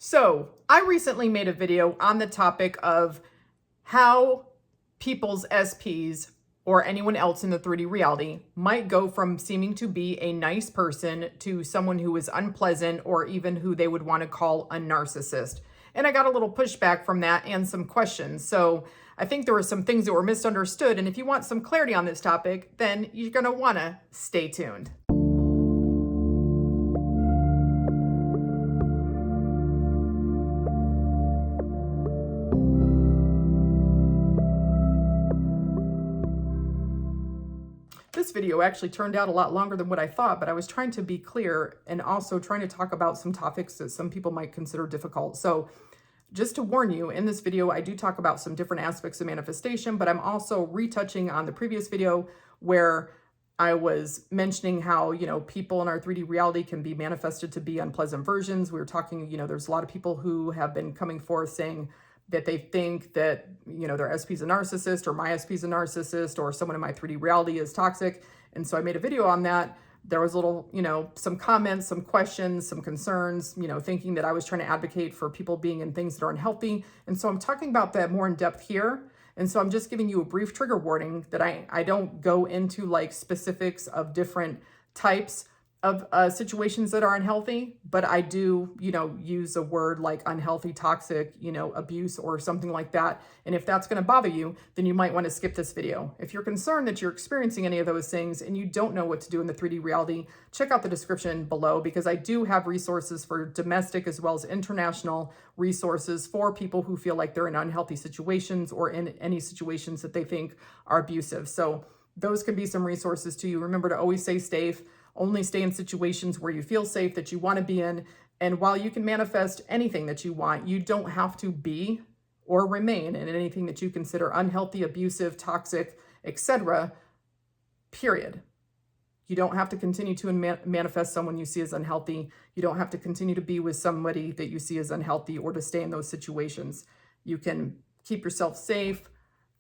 So I recently made a video on the topic of how people's SPs or anyone else in the 3D reality might go from seeming to be a nice person to someone who is unpleasant or even who they would want to call a narcissist. And I got a little pushback from that and some questions. So I think there were some things that were misunderstood. And if you want some clarity on this topic, then you're going to want to stay tuned. This video actually turned out a lot longer than what I thought, but I was trying to be clear and also trying to talk about some topics that some people might consider difficult. So just to warn you, in this video, I do talk about some different aspects of manifestation, but I'm also retouching on the previous video where I was mentioning how, people in our 3D reality can be manifested to be unpleasant versions. We were talking, there's a lot of people who have been coming forth saying that they think that, their SP is a narcissist or my SP is a narcissist or someone in my 3D reality is toxic. And so I made a video on that. There was a little, some comments, some questions, some concerns, thinking that I was trying to advocate for people being in things that are unhealthy. And so I'm talking about that more in depth here. And so I'm just giving you a brief trigger warning that I don't go into like specifics of different types of situations that are unhealthy, but I do, use a word like unhealthy, toxic, abuse or something like that. And if that's going to bother you, then you might want to skip this video. If you're concerned that you're experiencing any of those things and you don't know what to do in the 3D reality, check out the description below because I do have resources for domestic as well as international resources for people who feel like they're in unhealthy situations or in any situations that they think are abusive. So those can be some resources to you. Remember to always stay safe. Only stay in situations where you feel safe, that you want to be in. And while you can manifest anything that you want, you don't have to be or remain in anything that you consider unhealthy, abusive, toxic, etc. Period. You don't have to continue to manifest someone you see as unhealthy. You don't have to continue to be with somebody that you see as unhealthy or to stay in those situations. You can keep yourself safe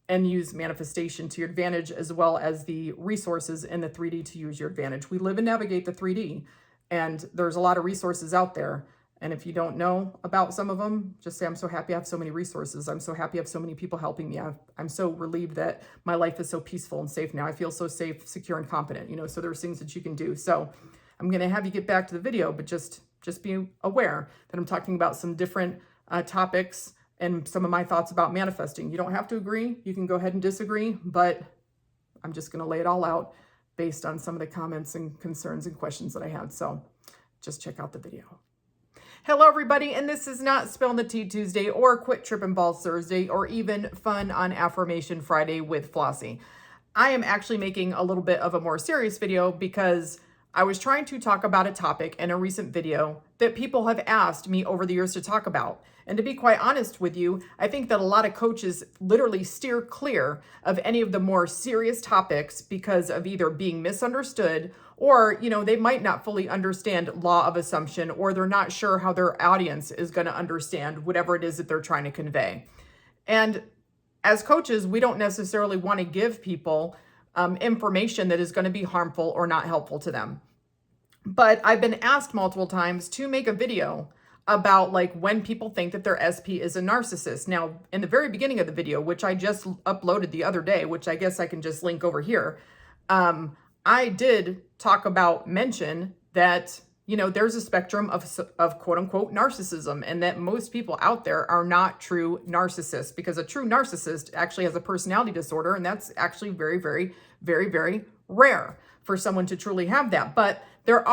and use manifestation to your advantage, as well as the resources in the 3D to use your advantage. We live and navigate the 3D, and there's a lot of resources out there. And if you don't know about some of them, just say, I'm so happy I have so many resources. I'm so happy I have so many people helping me. I'm so relieved that my life is so peaceful and safe now. I feel so safe, secure, and confident, so there's things that you can do. So I'm gonna have you get back to the video, but just be aware that I'm talking about some different topics and some of my thoughts about manifesting. You don't have to agree. You can go ahead and disagree, but I'm just going to lay it all out based on some of the comments and concerns and questions that I had. So just check out the video. Hello, everybody. And this is not Spill the Tea Tuesday or Quit Tripping Balls Thursday or even Fun on Affirmation Friday with Flossie. I am actually making a little bit of a more serious video because I was trying to talk about a topic in a recent video that people have asked me over the years to talk about. And to be quite honest with you, I think that a lot of coaches literally steer clear of any of the more serious topics because of either being misunderstood or, they might not fully understand law of assumption, or they're not sure how their audience is going to understand whatever it is that they're trying to convey. And as coaches, we don't necessarily want to give people information that is going to be harmful or not helpful to them. But I've been asked multiple times to make a video about like when people think that their SP is a narcissist. Now, in the very beginning of the video, which I just uploaded the other day, which I guess I can just link over here, I did mention that, there's a spectrum of quote unquote narcissism, and that most people out there are not true narcissists, because a true narcissist actually has a personality disorder. And that's actually very, very, very, very rare for someone to truly have that. But there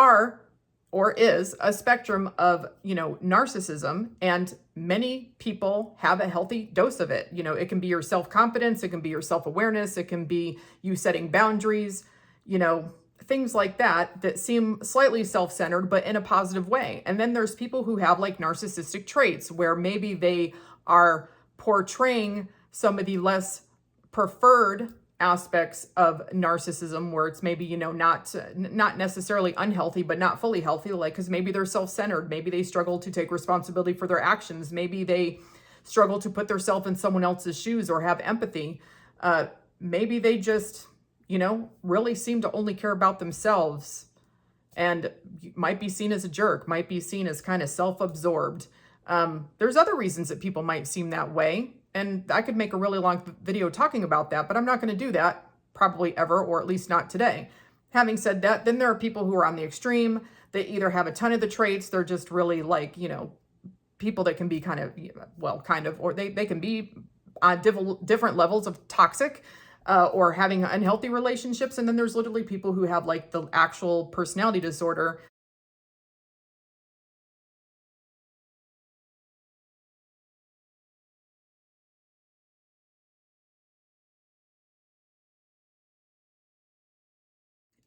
is a spectrum of, narcissism, and many people have a healthy dose of it. It can be your self-confidence, it can be your self-awareness, it can be you setting boundaries, things like that seem slightly self-centered, but in a positive way. And then there's people who have like narcissistic traits where maybe they are portraying some of the less preferred aspects of narcissism, where it's maybe, not necessarily unhealthy, but not fully healthy. Like, because maybe they're self-centered. Maybe they struggle to take responsibility for their actions. Maybe they struggle to put themselves in someone else's shoes or have empathy. Maybe they just, really seem to only care about themselves and might be seen as a jerk, might be seen as kind of self-absorbed. There's other reasons that people might seem that way. And I could make a really long video talking about that, but I'm not going to do that probably ever, or at least not today. Having said that, then there are people who are on the extreme. They either have a ton of the traits. They're just really like, people that can be kind of, or they can be on different levels of toxic or having unhealthy relationships. And then there's literally people who have like the actual personality disorder.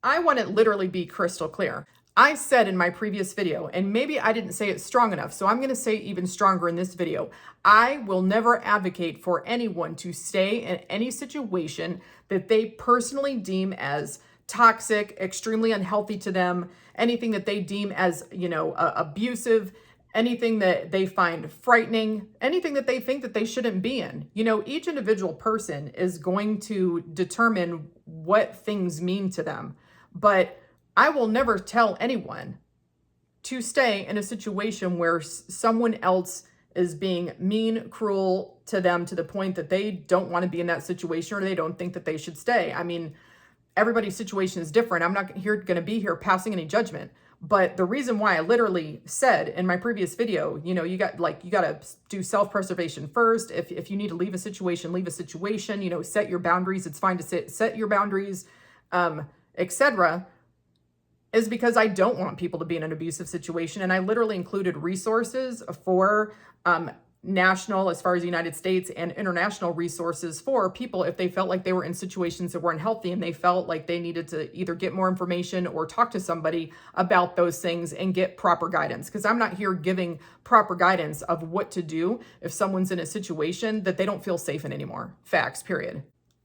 I want to literally be crystal clear. I said in my previous video, and maybe I didn't say it strong enough, so I'm going to say it even stronger in this video. I will never advocate for anyone to stay in any situation that they personally deem as toxic, extremely unhealthy to them, anything that they deem as, abusive, anything that they find frightening, anything that they think that they shouldn't be in. Each individual person is going to determine what things mean to them. But I will never tell anyone to stay in a situation where someone else is being mean, cruel to them to the point that they don't want to be in that situation or they don't think that they should stay. I mean, everybody's situation is different. I'm not going to be here passing any judgment. But the reason why I literally said in my previous video, you got to do self-preservation first. If you need to leave a situation, leave a situation, set your boundaries. It's fine to set your boundaries, etc. is because I don't want people to be in an abusive situation. And I literally included resources for national, as far as the United States, and international resources for people if they felt like they were in situations that weren't healthy and they felt like they needed to either get more information or talk to somebody about those things and get proper guidance. Because I'm not here giving proper guidance of what to do if someone's in a situation that they don't feel safe in anymore. Facts, period.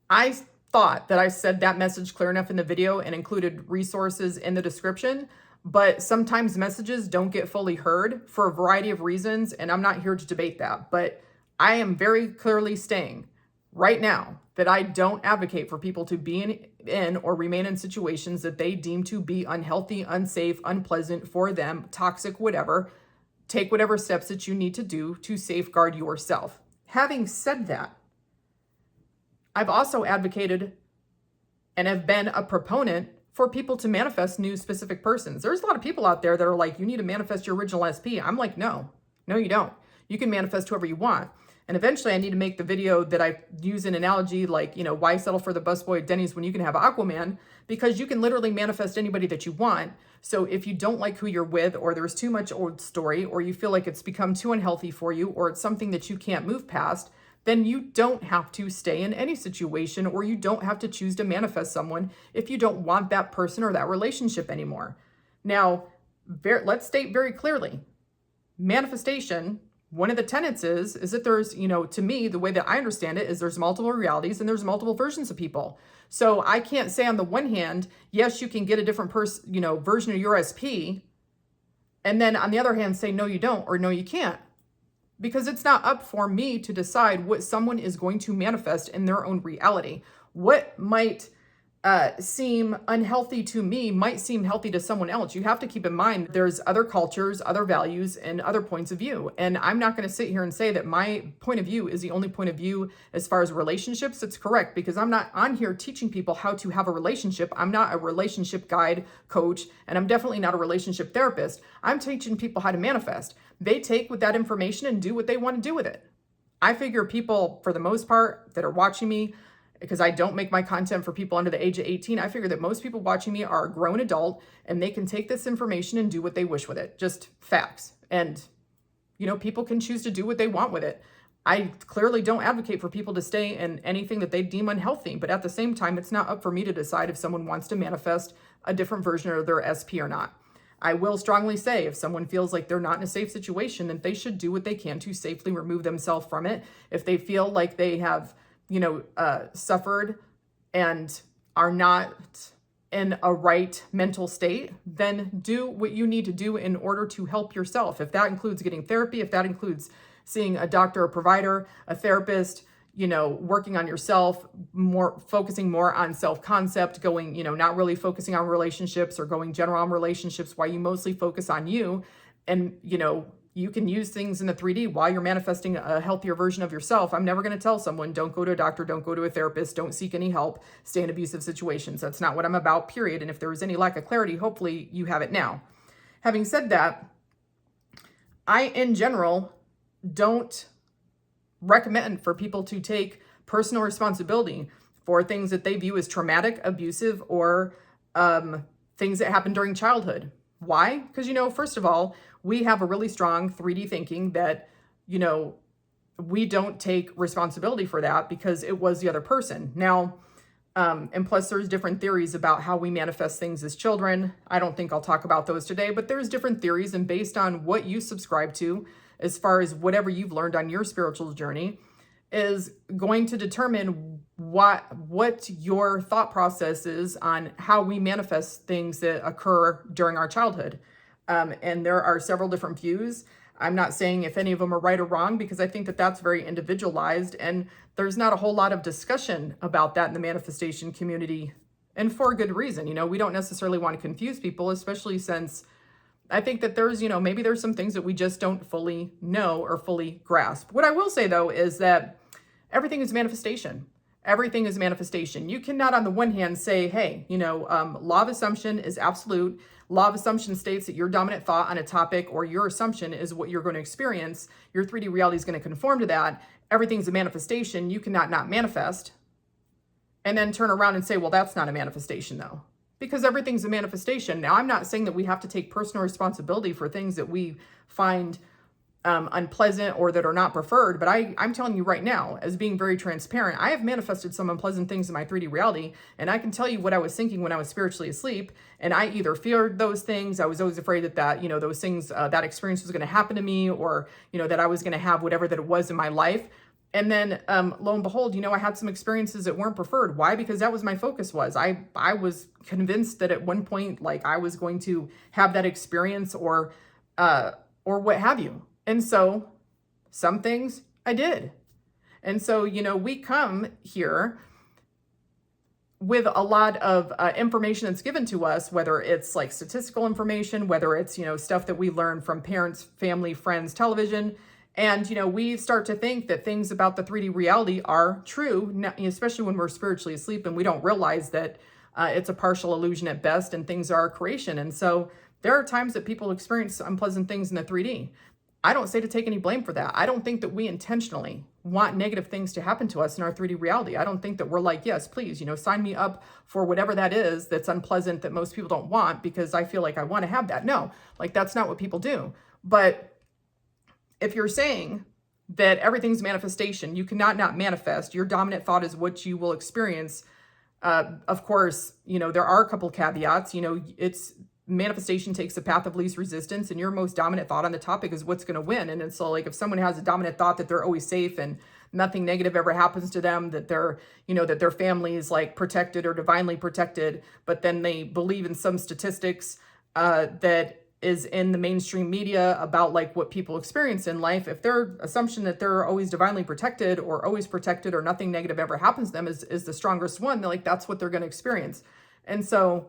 I thought that I said that message clear enough in the video and included resources in the description, but sometimes messages don't get fully heard for a variety of reasons, and I'm not here to debate that. But I am very clearly saying right now that I don't advocate for people to be in or remain in situations that they deem to be unhealthy, unsafe, unpleasant for them, toxic, whatever. Take whatever steps that you need to do to safeguard yourself. Having said that, I've also advocated and have been a proponent for people to manifest new specific persons. There's a lot of people out there that are like, you need to manifest your original SP. I'm like, no, you don't. You can manifest whoever you want. And eventually I need to make the video that I use an analogy like, why settle for the busboy at Denny's when you can have Aquaman? Because you can literally manifest anybody that you want. So if you don't like who you're with, or there's too much old story, or you feel like it's become too unhealthy for you, or it's something that you can't move past, then you don't have to stay in any situation, or you don't have to choose to manifest someone if you don't want that person or that relationship anymore. Now, let's state very clearly, manifestation, one of the tenets is that there's, to me, the way that I understand it is there's multiple realities and there's multiple versions of people. So I can't say on the one hand, yes, you can get a different version of your SP, and then on the other hand say, no, you don't, or no, you can't. Because it's not up for me to decide what someone is going to manifest in their own reality. What might seem unhealthy to me might seem healthy to someone else. You have to keep in mind there's other cultures, other values, and other points of view. And I'm not going to sit here and say that my point of view is the only point of view as far as relationships. It's correct, because I'm not on here teaching people how to have a relationship. I'm not a relationship guide coach, and I'm definitely not a relationship therapist. I'm teaching people how to manifest. They take with that information and do what they want to do with it. I figure people, for the most part, that are watching me, because I don't make my content for people under the age of 18, I figure that most people watching me are a grown adult and they can take this information and do what they wish with it. Just facts. And, people can choose to do what they want with it. I clearly don't advocate for people to stay in anything that they deem unhealthy, but at the same time, it's not up for me to decide if someone wants to manifest a different version of their SP or not. I will strongly say if someone feels like they're not in a safe situation, then they should do what they can to safely remove themselves from it. If they feel like they have suffered and are not in a right mental state, then do what you need to do in order to help yourself. If that includes getting therapy, if that includes seeing a doctor, a provider, a therapist, working on yourself, focusing more on self-concept, going, not really focusing on relationships or going general on relationships, while you mostly focus on you and, You can use things in the 3D while you're manifesting a healthier version of yourself. I'm never going to tell someone, don't go to a doctor, don't go to a therapist, don't seek any help, stay in abusive situations. That's not what I'm about, period. And if there was any lack of clarity, hopefully you have it now. Having said that, I, in general, don't recommend for people to take personal responsibility for things that they view as traumatic, abusive, or things that happened during childhood. Why? Because, first of all, we have a really strong 3D thinking that, we don't take responsibility for that because it was the other person. Now, and plus there's different theories about how we manifest things as children. I don't think I'll talk about those today, but there's different theories, and based on what you subscribe to, as far as whatever you've learned on your spiritual journey, is going to determine what your thought process is on how we manifest things that occur during our childhood. And there are several different views. I'm not saying if any of them are right or wrong, because I think that that's very individualized, and there's not a whole lot of discussion about that in the manifestation community, and for good reason. We don't necessarily want to confuse people, especially since I think that there's, maybe there's some things that we just don't fully know or fully grasp. What I will say, though, is that everything is manifestation. Everything is manifestation. You cannot, on the one hand, say, hey, law of assumption is absolute. Law of assumption states that your dominant thought on a topic or your assumption is what you're going to experience. Your 3D reality is going to conform to that. Everything's a manifestation. You cannot not manifest. And then turn around and say, well, that's not a manifestation, though. Because everything's a manifestation. Now, I'm not saying that we have to take personal responsibility for things that we find unpleasant or that are not preferred. But I'm telling you right now, as being very transparent, I have manifested some unpleasant things in my 3D reality. And I can tell you what I was thinking when I was spiritually asleep. And I either feared those things. I was always afraid that those things, that experience was going to happen to me, or, that I was going to have whatever that it was in my life. And then lo and behold, I had some experiences that weren't preferred. Why? Because that was my focus was. I was convinced that at one point, like, I was going to have that experience or what have you. And so some things I did. And so, we come here with a lot of information that's given to us, whether it's like statistical information, whether it's, stuff that we learn from parents, family, friends, television. And, we start to think that things about the 3D reality are true, especially when we're spiritually asleep and we don't realize that it's a partial illusion at best and things are a creation. And so there are times that people experience unpleasant things in the 3D. I don't say to take any blame for that. I don't think that we intentionally want negative things to happen to us in our 3D reality. I don't think that we're like, yes, please, sign me up for whatever that is that's unpleasant that most people don't want because I feel like I want to have that. No, like that's not what people do. But if you're saying that everything's manifestation, you cannot not manifest. Your dominant thought is what you will experience. Of course, there are a couple caveats. It's manifestation takes the path of least resistance, and your most dominant thought on the topic is what's going to win. And so, like, if someone has a dominant thought that they're always safe and nothing negative ever happens to them, that they're, that their family is like protected or divinely protected, but then they believe in some statistics that is in the mainstream media about like what people experience in life, if their assumption that they're always divinely protected or always protected or nothing negative ever happens to them is the strongest one, they're like, that's what they're going to experience. And so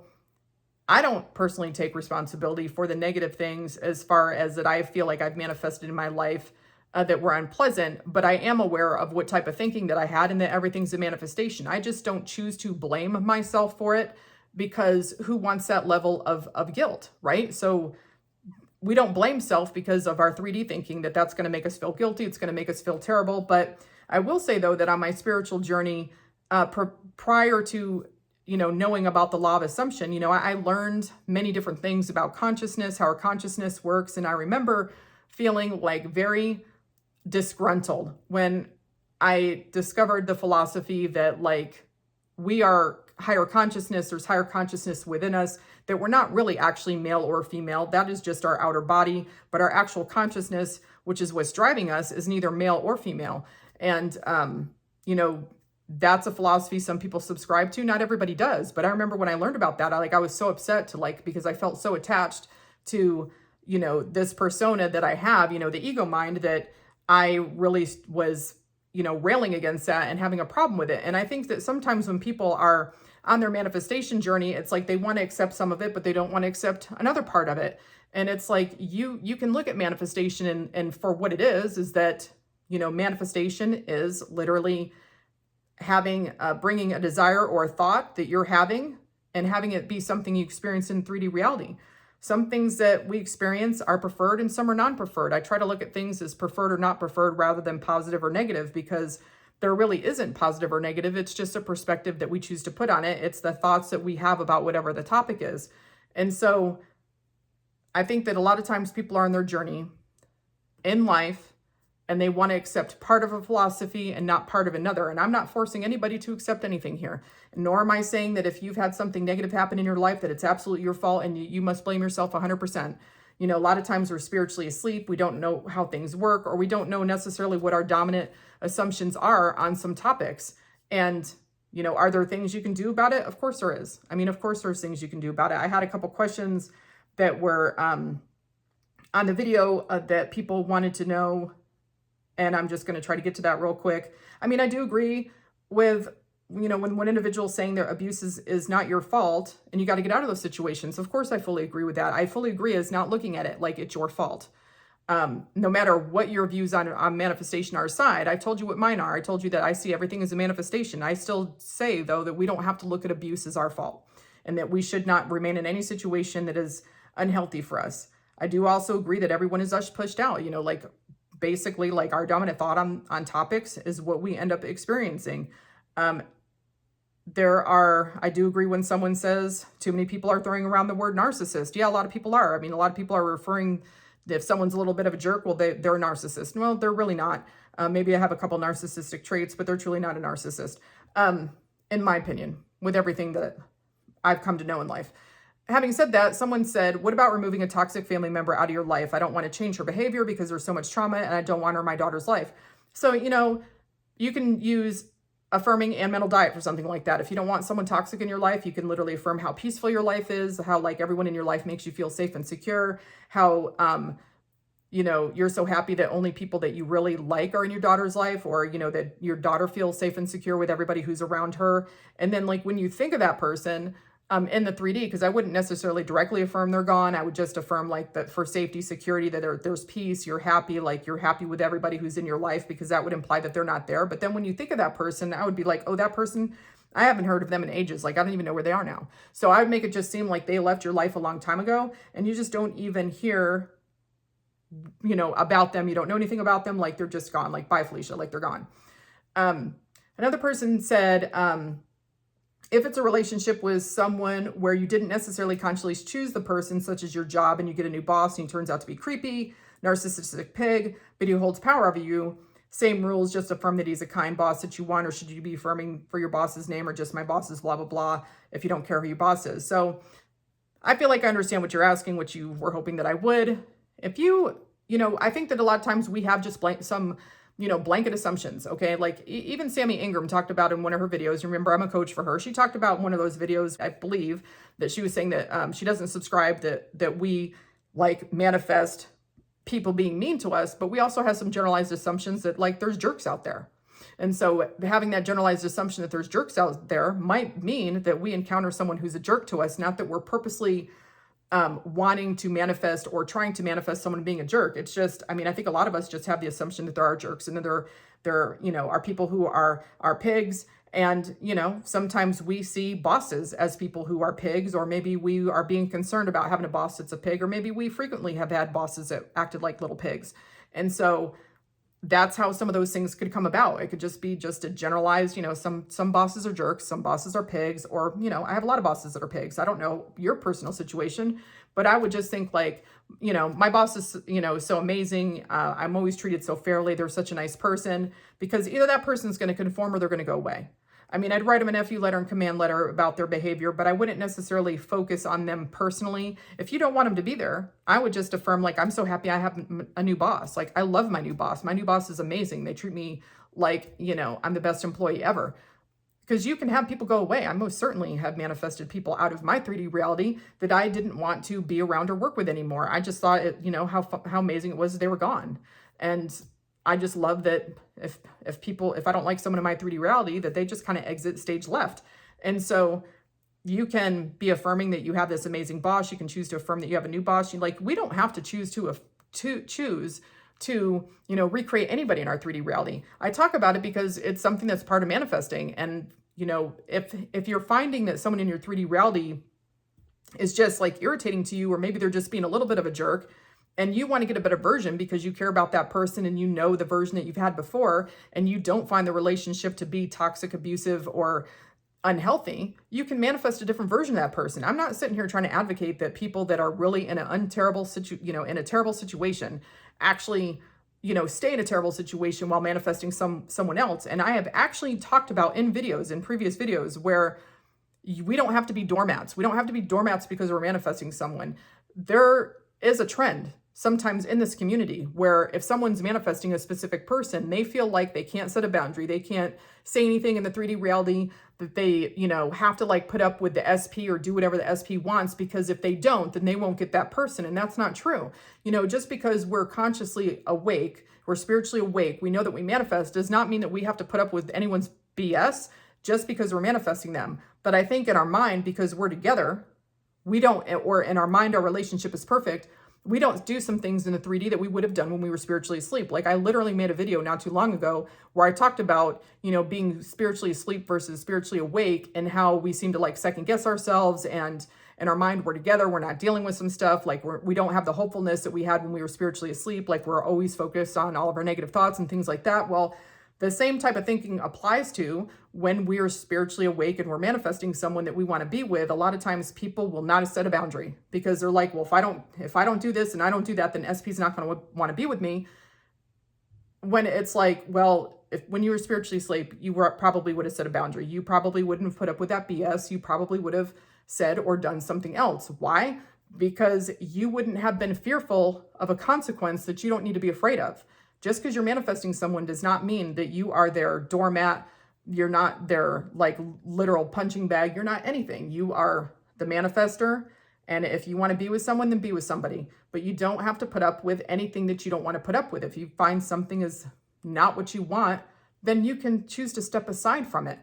I don't personally take responsibility for the negative things as far as that I feel like I've manifested in my life that were unpleasant, but I am aware of what type of thinking that I had and that everything's a manifestation. I just don't choose to blame myself for it, because who wants that level of guilt, right? So we don't blame self because of our 3D thinking that's going to make us feel guilty. It's going to make us feel terrible. But I will say, though, that on my spiritual journey, prior to, knowing about the law of assumption, I learned many different things about consciousness, how our consciousness works. And I remember feeling like very disgruntled when I discovered the philosophy that like we are higher consciousness, there's higher consciousness within us, that we're not really actually male or female. That is just our outer body, but our actual consciousness, which is what's driving us, is neither male or female. And, that's a philosophy some people subscribe to. Not everybody does. But I remember when I learned about that, I was so upset because I felt so attached to, this persona that I have, the ego mind, that I really was, railing against that and having a problem with it. And I think that sometimes when people are on their manifestation journey, it's like they want to accept some of it, but they don't want to accept another part of it. And it's like, you can look at manifestation and for what it is that, manifestation is literally having, bringing a desire or a thought that you're having and having it be something you experience in 3D reality. Some things that we experience are preferred and some are non-preferred. I try to look at things as preferred or not preferred rather than positive or negative, because there really isn't positive or negative. It's just a perspective that we choose to put on it. It's the thoughts that we have about whatever the topic is. And so I think that a lot of times people are on their journey in life and they want to accept part of a philosophy and not part of another. And I'm not forcing anybody to accept anything here, nor am I saying that if you've had something negative happen in your life that it's absolutely your fault and you must blame yourself 100%. A lot of times we're spiritually asleep. We don't know how things work, or we don't know necessarily what our dominant assumptions are on some topics. And, are there things you can do about it? Of course there is. Of course there's things you can do about it. I had a couple questions that were on the video that people wanted to know, and I'm just going to try to get to that real quick. I do agree with, when one individual saying their abuse is not your fault and you got to get out of those situations. Of course, I fully agree with that. I fully agree as not looking at it like it's your fault. No matter what your views on manifestation are aside, I told you what mine are. I told you that I see everything as a manifestation. I still say, though, that we don't have to look at abuse as our fault and that we should not remain in any situation that is unhealthy for us. I do also agree that everyone is pushed out, basically like our dominant thought on topics is what we end up experiencing. I do agree when someone says too many people are throwing around the word narcissist. Yeah, a lot of people are. A lot of people are referring, if someone's a little bit of a jerk, well, they're a narcissist. Well, they're really not. Maybe I have a couple narcissistic traits, but they're truly not a narcissist, in my opinion, with everything that I've come to know in life. Having said that, someone said, what about removing a toxic family member out of your life? I don't want to change her behavior because there's so much trauma and I don't want her in my daughter's life. So, you can use affirming and mental diet for something like that. If you don't want someone toxic in your life, you can literally affirm how peaceful your life is, how like everyone in your life makes you feel safe and secure, how, you're so happy that only people that you really like are in your daughter's life, or, that your daughter feels safe and secure with everybody who's around her. And then like when you think of that person, in the 3D, because I wouldn't necessarily directly affirm they're gone. I would just affirm like that for safety, security, that there's peace, you're happy, like you're happy with everybody who's in your life, because that would imply that they're not there. But then when you think of that person, I would be like, oh, that person, I haven't heard of them in ages. Like, I don't even know where they are now. So I would make it just seem like they left your life a long time ago and you just don't even hear, about them. You don't know anything about them. Like they're just gone. Like, bye, Felicia, like they're gone. Another person said, if it's a relationship with someone where you didn't necessarily consciously choose the person, such as your job, and you get a new boss and he turns out to be creepy, narcissistic pig, but he holds power over you, same rules, just affirm that he's a kind boss that you want, or should you be affirming for your boss's name or just my boss's blah, blah, blah, if you don't care who your boss is. So I feel like I understand what you're asking, what you were hoping that I would. If I think that a lot of times we have just blanket assumptions, okay? Like even Sammy Ingram talked about in one of her videos. Remember, I'm a coach for her. She talked about one of those videos, I believe, that she was saying that she doesn't subscribe that we like manifest people being mean to us, but we also have some generalized assumptions that like there's jerks out there. And so having that generalized assumption that there's jerks out there might mean that we encounter someone who's a jerk to us, not that we're purposely wanting to manifest or trying to manifest someone being a jerk. It's just, I think a lot of us just have the assumption that there are jerks and that there are people who are pigs. And, sometimes we see bosses as people who are pigs, or maybe we are being concerned about having a boss that's a pig, or maybe we frequently have had bosses that acted like little pigs. And so that's how some of those things could come about. It could just be just a generalized, some bosses are jerks, some bosses are pigs, or, I have a lot of bosses that are pigs. I don't know your personal situation, but I would just think like, my boss is, so amazing. I'm always treated so fairly. They're such a nice person, because either that person's going to conform or they're going to go away. I'd write them an FU letter and command letter about their behavior, but I wouldn't necessarily focus on them personally. If you don't want them to be there, I would just affirm, like, I'm so happy I have a new boss. Like, I love my new boss. My new boss is amazing. They treat me like, I'm the best employee ever. Because you can have people go away. I most certainly have manifested people out of my 3D reality that I didn't want to be around or work with anymore. I just thought it, how amazing it was that they were gone. And I just love that if I don't like someone in my 3D reality, that they just kind of exit stage left. And so, You can be affirming that you have this amazing boss. You can choose to affirm that you have a new boss. We don't have to choose to recreate anybody in our 3D reality. I talk about it because it's something that's part of manifesting. And, if you're finding that someone in your 3D reality is just like irritating to you, or maybe they're just being a little bit of a jerk, and you want to get a better version because you care about that person and you know the version that you've had before, and you don't find the relationship to be toxic, abusive, or unhealthy, you can manifest a different version of that person. I'm not sitting here trying to advocate that people that are really in a terrible situation actually, stay in a terrible situation while manifesting someone else. And I have actually talked about in previous videos, where we don't have to be doormats. We don't have to be doormats because we're manifesting someone. There is a trend sometimes in this community where if someone's manifesting a specific person, they feel like they can't set a boundary. They can't say anything in the 3D reality, that they, have to put up with the SP or do whatever the SP wants, because if they don't, then they won't get that person. And that's not true. Just because we're consciously awake, we're spiritually awake, we know that we manifest, does not mean that we have to put up with anyone's BS just because we're manifesting them. But I think in our mind, because we're together, we don't, or in our mind, our relationship is perfect, we don't do some things in the 3D that we would have done when we were spiritually asleep. I literally made a video not too long ago where I talked about, being spiritually asleep versus spiritually awake, and how we seem to second guess ourselves, and in our mind, we're together, we're not dealing with some stuff. We don't have the hopefulness that we had when we were spiritually asleep. We're always focused on all of our negative thoughts and things like that. Well, the same type of thinking applies to when we're spiritually awake and we're manifesting someone that we want to be with. A lot of times people will not set a boundary because they're like, well, if I don't do this and I don't do that, then SP's not going to want to be with me. When it's well, when you were spiritually asleep, you probably would have set a boundary. You probably wouldn't have put up with that BS. You probably would have said or done something else. Why? Because you wouldn't have been fearful of a consequence that you don't need to be afraid of. Just because you're manifesting someone does not mean that you are their doormat. You're not their literal punching bag. You're not anything. You are the manifester. And if you want to be with someone, then be with somebody. But you don't have to put up with anything that you don't want to put up with. If you find something is not what you want, then you can choose to step aside from it.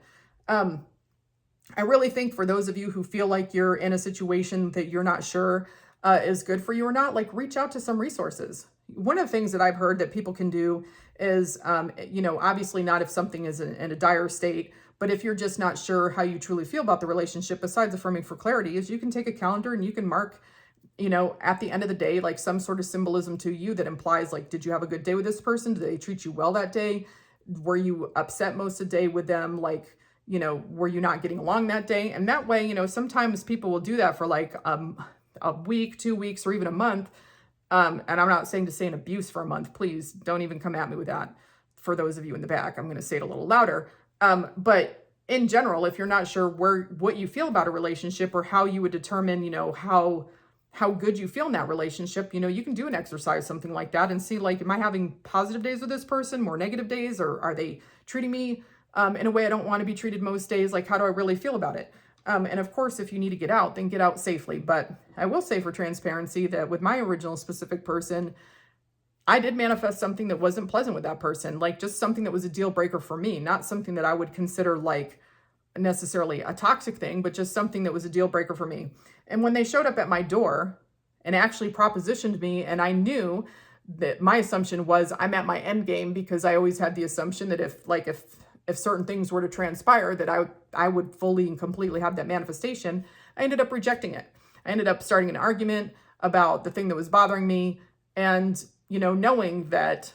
I really think for those of you who feel like you're in a situation that you're not sure is good for you or not, reach out to some resources. One of the things that I've heard that people can do is, obviously not if something is in a dire state, but if you're just not sure how you truly feel about the relationship, besides affirming for clarity, is you can take a calendar and you can mark, at the end of the day, some sort of symbolism to you that implies, did you have a good day with this person? Did they treat you well that day? Were you upset most of the day with them? Were you not getting along that day? And that way, sometimes people will do that for a week, 2 weeks, or even a month. And I'm not saying to say an abuse for a month. Please don't even come at me with that. For those of you in the back, I'm going to say it a little louder. But in general, if you're not sure what you feel about a relationship, or how you would determine, how good you feel in that relationship, you can do an exercise, something like that, and see, am I having positive days with this person, more negative days, or are they treating me in a way I don't want to be treated most days? How do I really feel about it? And of course, if you need to get out, then get out safely. But I will say for transparency that with my original specific person, I did manifest something that wasn't pleasant with that person, just something that was a deal breaker for me, not something that I would consider necessarily a toxic thing, but just something that was a deal breaker for me. And when they showed up at my door and actually propositioned me, and I knew that my assumption was I'm at my end game, because I always had the assumption that if certain things were to transpire, that I would fully and completely have that manifestation. I ended up rejecting it. I ended up starting an argument about the thing that was bothering me, and, knowing that,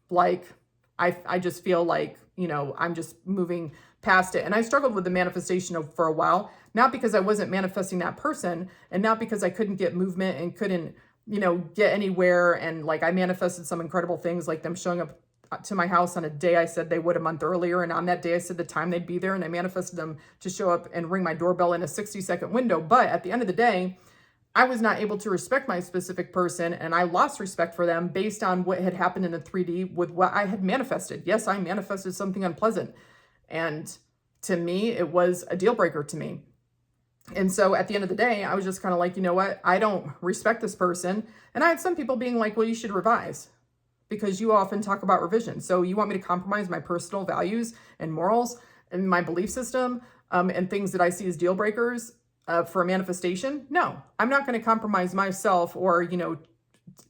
I just feel I'm just moving past it. And I struggled with the manifestation for a while, not because I wasn't manifesting that person, and not because I couldn't get movement and couldn't, get anywhere. And I manifested some incredible things, like them showing up to my house on a day I said they would a month earlier. And on that day I said the time they'd be there, and I manifested them to show up and ring my doorbell in a 60-second window. But at the end of the day, I was not able to respect my specific person, and I lost respect for them based on what had happened in the 3D with what I had manifested. Yes, I manifested something unpleasant, and to me, it was a deal breaker to me. And so at the end of the day, I was just kind of you know what? I don't respect this person. And I had some people being like, well, you should revise, because you often talk about revision. So you want me to compromise my personal values and morals and my belief system and things that I see as deal breakers for a manifestation, no, I'm not going to compromise myself or,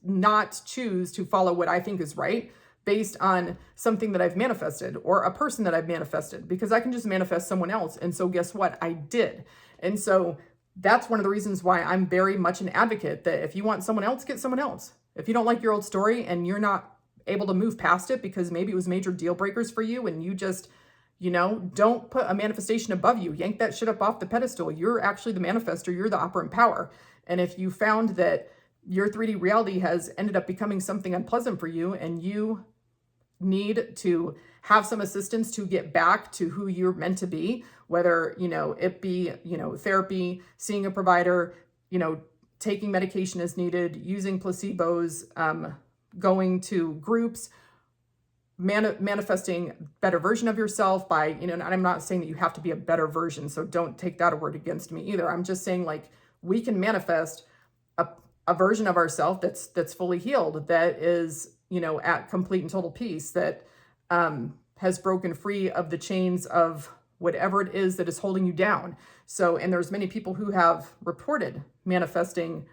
not choose to follow what I think is right based on something that I've manifested or a person that I've manifested, because I can just manifest someone else. And so guess what? I did. And so that's one of the reasons why I'm very much an advocate that if you want someone else, get someone else. If you don't like your old story and you're not able to move past it because maybe it was major deal breakers for you and you just, don't put a manifestation above you. Yank that shit up off the pedestal. You're actually the manifestor. You're the operant power. And if you found that your 3D reality has ended up becoming something unpleasant for you and you need to have some assistance to get back to who you're meant to be, whether, it be, therapy, seeing a provider, taking medication as needed, using placebos, going to groups, manifesting better version of yourself by, and I'm not saying that you have to be a better version, so don't take that a word against me either. I'm just saying, like, we can manifest a version of ourselves that's fully healed, that is, at complete and total peace, that has broken free of the chains of whatever it is that is holding you down. So, and there's many people who have reported manifesting,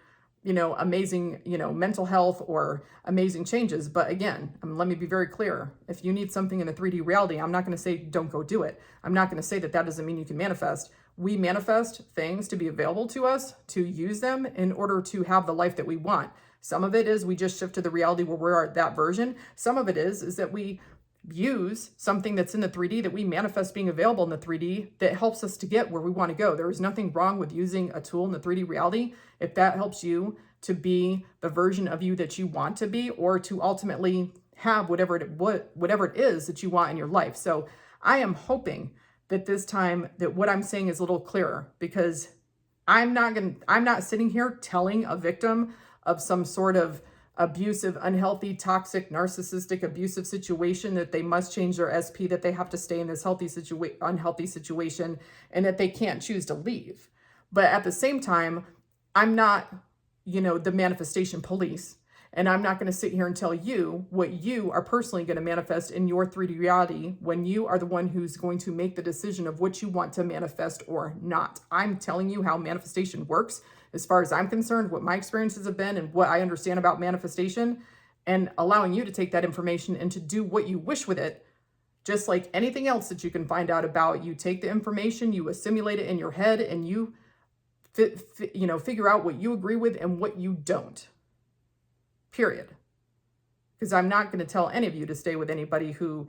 amazing, mental health or amazing changes. But again, let me be very clear. If you need something in the 3D reality, I'm not going to say don't go do it. I'm not going to say that doesn't mean you can manifest. We manifest things to be available to us, to use them in order to have the life that we want. Some of it is we just shift to the reality where we're at that version. Some of it is that we use something that's in the 3D, that we manifest being available in the 3D, that helps us to get where we want to go. There is nothing wrong with using a tool in the 3D reality if that helps you to be the version of you that you want to be, or to ultimately have whatever it is that you want in your life. So I am hoping that this time that what I'm saying is a little clearer, because I'm not sitting here telling a victim of some sort of abusive, unhealthy, toxic, narcissistic, abusive situation that they must change their SP, that they have to stay in this unhealthy situation, and that they can't choose to leave. But at the same time, I'm not, the manifestation police. And I'm not going to sit here and tell you what you are personally going to manifest in your 3D reality when you are the one who's going to make the decision of what you want to manifest or not. I'm telling you how manifestation works as far as I'm concerned, what my experiences have been and what I understand about manifestation, and allowing you to take that information and to do what you wish with it. Just like anything else that you can find out about, you take the information, you assimilate it in your head, and you figure out what you agree with and what you don't. Period. Because I'm not going to tell any of you to stay with anybody who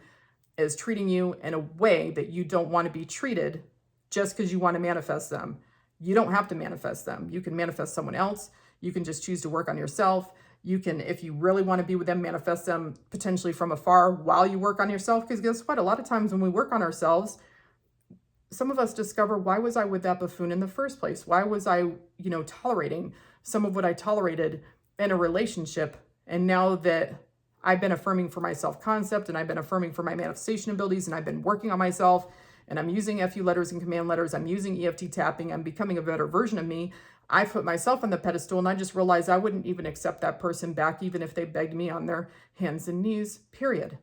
is treating you in a way that you don't want to be treated just because you want to manifest them. You don't have to manifest them. You can manifest someone else. You can just choose to work on yourself. You can, if you really want to be with them, manifest them potentially from afar while you work on yourself. Because guess what? A lot of times when we work on ourselves, some of us discover, why was I with that buffoon in the first place? Why was I, tolerating some of what I tolerated in a relationship? And now that I've been affirming for my self-concept, and I've been affirming for my manifestation abilities, and I've been working on myself, and I'm using FU letters and command letters, I'm using EFT tapping, I'm becoming a better version of me, I put myself on the pedestal, and I just realized I wouldn't even accept that person back, even if they begged me on their hands and knees, period.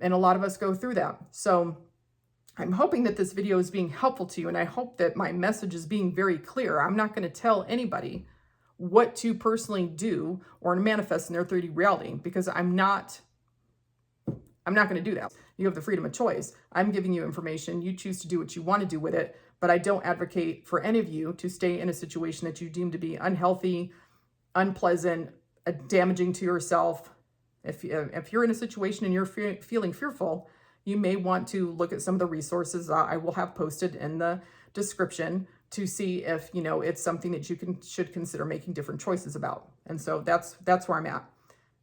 And a lot of us go through that. So I'm hoping that this video is being helpful to you, and I hope that my message is being very clear. I'm not going to tell anybody what to personally do or manifest in their 3D reality, because I'm not going to do that. You have the freedom of choice. I'm giving you information. You choose to do what you want to do with it, but I don't advocate for any of you to stay in a situation that you deem to be unhealthy, unpleasant, damaging to yourself. If you're in a situation and you're feeling fearful, you may want to look at some of the resources I will have posted in the description to see if, it's something that you should consider making different choices about. And so that's where I'm at.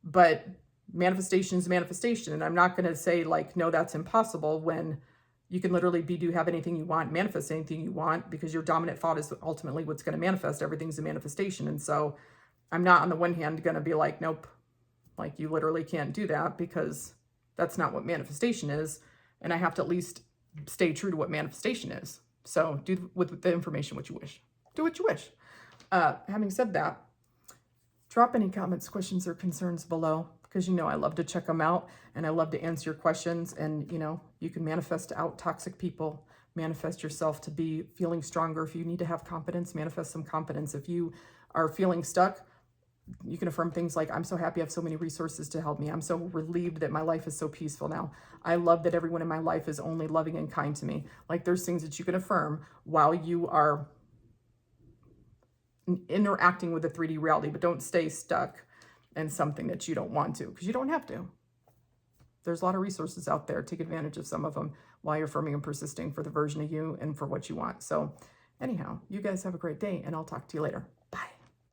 But manifestation is manifestation. And I'm not going to say like, no, that's impossible, when you can literally have anything you want, manifest anything you want, because your dominant thought is ultimately what's going to manifest. Everything's a manifestation. And so I'm not on the one hand going to be like, nope, like you literally can't do that, because that's not what manifestation is. And I have to at least stay true to what manifestation is. So do with the information what you wish. Do what you wish. Having said that, drop any comments, questions, or concerns below, because I love to check them out, and I love to answer your questions. And you can manifest out toxic people, manifest yourself to be feeling stronger. If you need to have confidence, manifest some confidence. If you are feeling stuck, you can affirm things like, I'm so happy I have so many resources to help me. I'm so relieved that my life is so peaceful now. I love that everyone in my life is only loving and kind to me. Like, there's things that you can affirm while you are interacting with the 3D reality, but don't stay stuck in something that you don't want to, because you don't have to. There's a lot of resources out there. Take advantage of some of them while you're affirming and persisting for the version of you and for what you want. So anyhow, you guys have a great day, and I'll talk to you later.